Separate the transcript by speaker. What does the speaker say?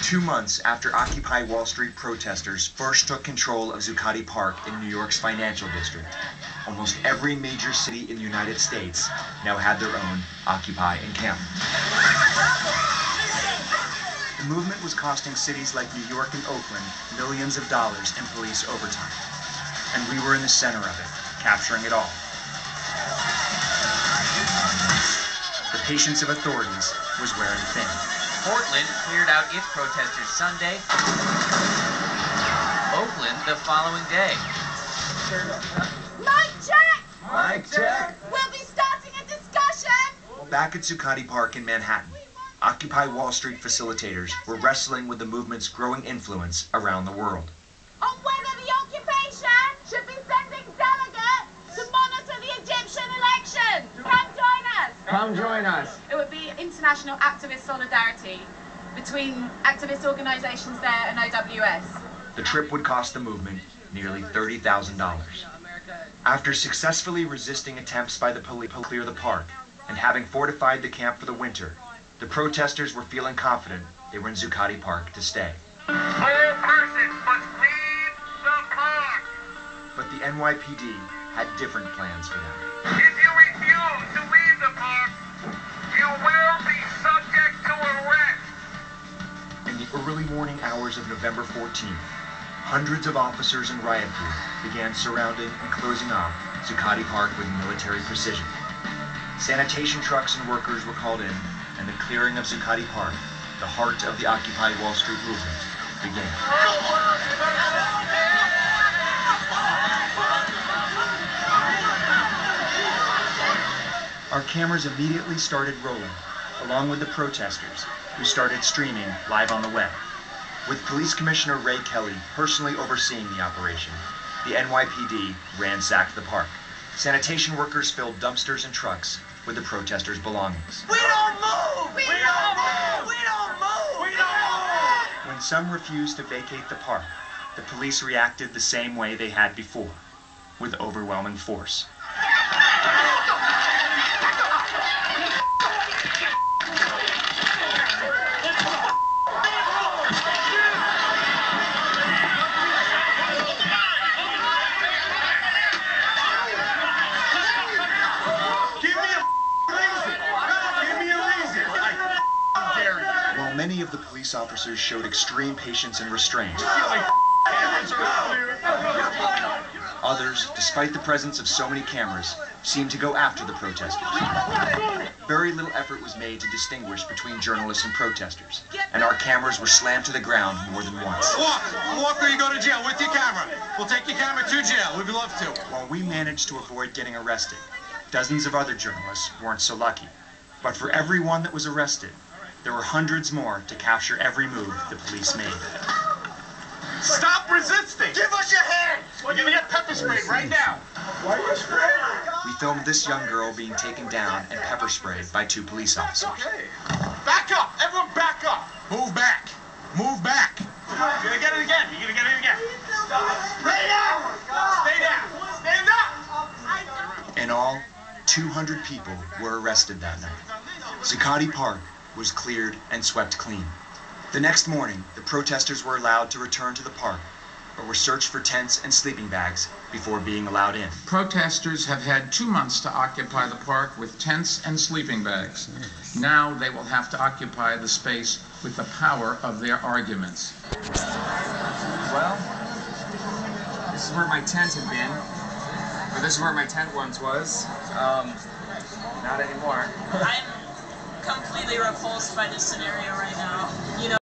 Speaker 1: 2 months after Occupy Wall Street protesters first took control of Zuccotti Park in New York's financial district, almost every major city in the United States now had their own Occupy encampment. The movement was costing cities like New York and Oakland millions of dollars in police overtime. And we were in the center of it, capturing it all. The patience of authorities was wearing thin.
Speaker 2: Portland cleared out its protesters Sunday. Oakland the following day.
Speaker 3: Mic check!
Speaker 1: Mic check!
Speaker 3: We'll be starting a discussion!
Speaker 1: Back at Zuccotti Park in Manhattan, Occupy Wall Street facilitators were wrestling with the movement's growing influence around the world.
Speaker 3: On whether the occupation should be sending delegates to monitor the Egyptian election. Come join us!
Speaker 4: Come join us!
Speaker 3: It would be international activist solidarity between activist organizations there and OWS.
Speaker 1: The trip would cost the movement nearly $30,000. After successfully resisting attempts by the police to clear the park and having fortified the camp for the winter, the protesters were feeling confident they were in Zuccotti Park to stay.
Speaker 5: All persons must leave the park.
Speaker 1: But the NYPD had different plans for them.
Speaker 5: If you refuse to leave the park, you will be subject to arrest.
Speaker 1: In the early morning hours of November 14th, hundreds of officers and riot crew began surrounding and closing off Zuccotti Park with military precision. Sanitation trucks and workers were called in, and the clearing of Zuccotti Park, the heart of the Occupy Wall Street movement, began. Our cameras immediately started rolling, along with the protesters, who started streaming live on the web. With Police Commissioner Ray Kelly personally overseeing the operation, the NYPD ransacked the park. Sanitation workers filled dumpsters and trucks with the protesters' belongings.
Speaker 5: We don't move! We don't move! We don't move! We don't move!
Speaker 1: When some refused to vacate the park, the police reacted the same way they had before, with overwhelming force. While many of the police officers showed extreme patience and restraint, others, despite the presence of so many cameras, seemed to go after the protesters. Very little effort was made to distinguish between journalists and protesters, and our cameras were slammed to the ground more than once.
Speaker 6: Walk or you go to jail with your camera. We'll take your camera to jail. We'd love to.
Speaker 1: While we managed to avoid getting arrested, dozens of other journalists weren't so lucky. But for every one that was arrested, there were hundreds more to capture every move the police made.
Speaker 6: Stop resisting! Give us your hand! We're gonna get pepper sprayed right now.
Speaker 1: We filmed this young girl being taken down and pepper sprayed by 2 police officers.
Speaker 6: Okay. Back up! Everyone back up! Move back! Move back! You're gonna get it again. You're gonna get it again. Stay down! Stay down! Stand up!
Speaker 1: In all, 200 people were arrested that night. Zuccotti Park was cleared and swept clean. The next morning, the protesters were allowed to return to the park, but were searched for tents and sleeping bags before being allowed in.
Speaker 7: Protesters have had 2 months to occupy the park with tents and sleeping bags. Now they will have to occupy the space with the power of their arguments.
Speaker 4: Well, this is where my tent had been. Or this is where my tent once was. Not anymore.
Speaker 8: I'm completely repulsed by this scenario right now. You know.